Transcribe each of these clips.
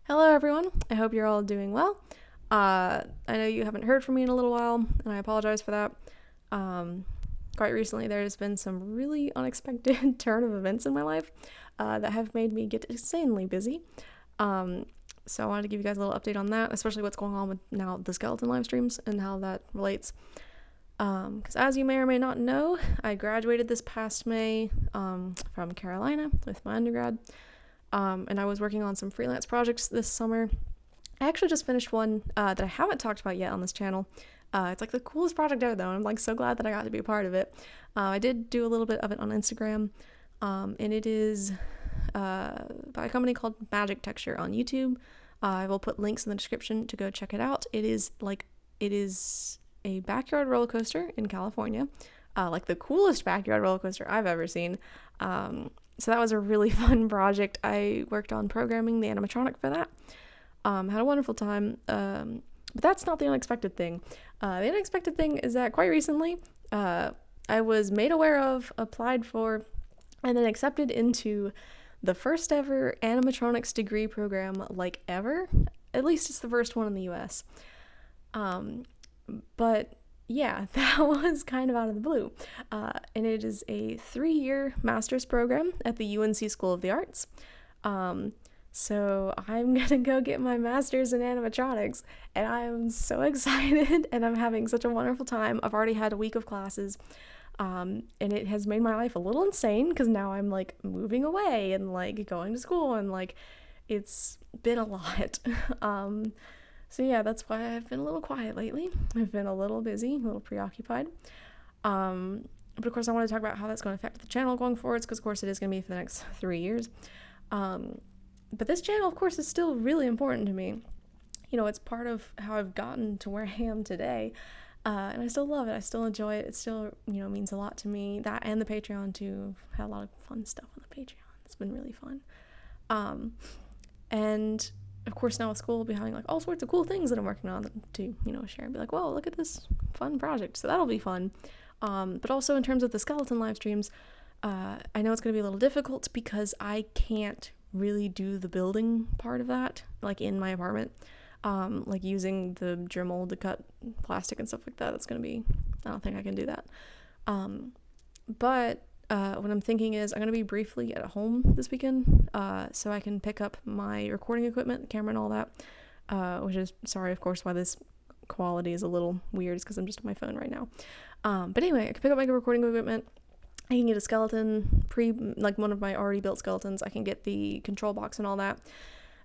Hello everyone, I hope you're all doing well. I know you haven't heard from me in a little while, and I apologize for that. Quite recently there's been some really unexpected turn of events in my life that have made me get insanely busy. So I wanted to give you guys a little update on that, especially what's going on with now the skeleton live streams and how that relates. Because as you may or may not know, I graduated this past May from Carolina with my undergrad. And I was working on some freelance projects this summer. I actually just finished one that I haven't talked about yet on this channel. It's like the coolest project ever, though. I'm like so glad that I got to be a part of it. I did do a little bit of it on Instagram, and it is by a company called Magictecture on YouTube. I will put links in the description to go check it out. It is a backyard roller coaster in California, like the coolest backyard roller coaster I've ever seen. So that was a really fun project. I worked on programming the animatronic for that. Had a wonderful time. But that's not the unexpected thing. The unexpected thing is that quite recently, I was made aware of, applied for, and then accepted into the first ever animatronics degree program, like ever. At least it's the first one in the US. But yeah, that was kind of out of the blue. And it is a 3-year master's program at the UNC School of the Arts. So I'm gonna go get my master's in animatronics, and I'm so excited, and I'm having such a wonderful time. I've already had a week of classes, and it has made my life a little insane because now I'm like moving away and like going to school, and like it's been a lot. So yeah, that's why I've been a little quiet lately. I've been a little busy, a little preoccupied. But of course I want to talk about how that's going to affect the channel going forwards, because of course it is going to be for the next 3 years. But this channel, of course, is still really important to me. You know, it's part of how I've gotten to where I am today. And I still love it. I still enjoy it. It still, means a lot to me. That and the Patreon, too. I've had a lot of fun stuff on the Patreon. It's been really fun. And of course, now with school, I'll be having like all sorts of cool things that I'm working on to, share and be like, whoa, look at this fun project. So that'll be fun. But also in terms of the skeleton live streams, I know it's going to be a little difficult because I can't really do the building part of that, like in my apartment, like using the Dremel to cut plastic and stuff like that. That's going to be, I don't think I can do that. But what I'm thinking is I'm going to be briefly at home this weekend, so I can pick up my recording equipment, the camera and all that, which is, sorry, of course, why this quality is a little weird, is because I'm just on my phone right now. But anyway, I can pick up my recording equipment. I can get a skeleton, like one of my already built skeletons. I can get the control box and all that.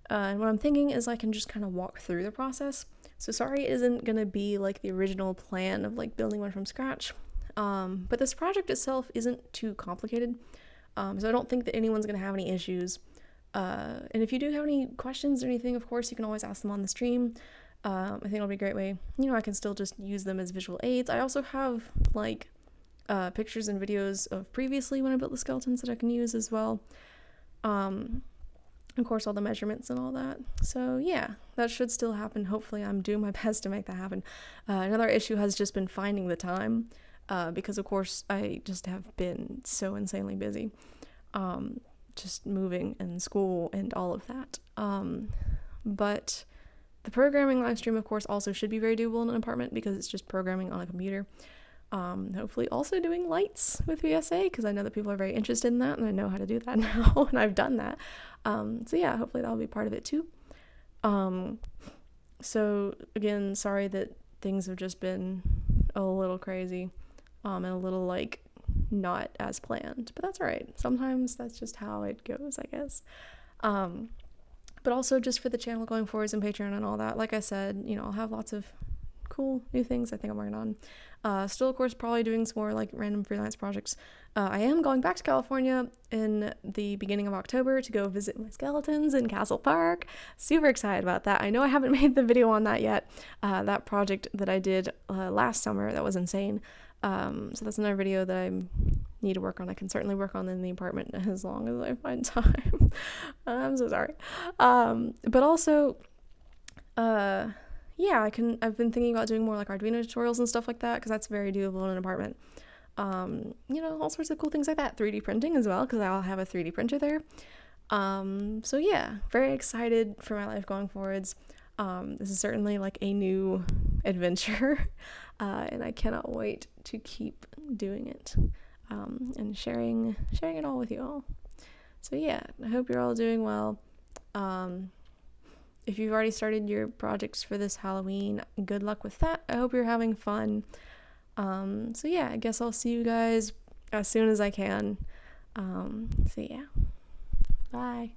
And what I'm thinking is I can just kind of walk through the process. So sorry, it isn't going to be like the original plan of like building one from scratch. But this project itself isn't too complicated. So I don't think that anyone's going to have any issues. And if you do have any questions or anything, of course, you can always ask them on the stream. I think it'll be a great way. I can still just use them as visual aids. I also have like pictures and videos of previously when I built the skeletons that I can use as well. Of course, all the measurements and all that. So yeah, that should still happen. Hopefully I'm doing my best to make that happen. Another issue has just been finding the time, because of course I just have been so insanely busy, just moving and school and all of that. But the programming live stream, of course, also should be very doable in an apartment because it's just programming on a computer. Hopefully also doing lights with VSA, because I know that people are very interested in that, and I know how to do that now, and I've done that. So yeah, hopefully that'll be part of it too. So again, sorry that things have just been a little crazy, and a little like not as planned, but that's all right. Sometimes that's just how it goes, I guess. But also just for the channel going forwards and Patreon and all that, like I said, I'll have lots of cool new things I think I'm working on. Still, of course, probably doing some more like random freelance projects. I am going back to California in the beginning of October to go visit my skeletons in Castle Park. Super excited about that. I know I haven't made the video on that yet. That project that I did last summer, that was insane. So that's another video that I need to work on. I can certainly work on in the apartment as long as I find time. I'm so sorry. But also, yeah, I've been thinking about doing more like Arduino tutorials and stuff like that, because that's very doable in an apartment. All sorts of cool things like that. 3D printing as well, because I'll have a 3D printer there. So yeah, very excited for my life going forwards. This is certainly like a new adventure, and I cannot wait to keep doing it, and sharing it all with you all. So yeah, I hope you're all doing well. If you've already started your projects for this Halloween, good luck with that. I hope you're having fun. So yeah, I guess I'll see you guys as soon as I can. So yeah, bye.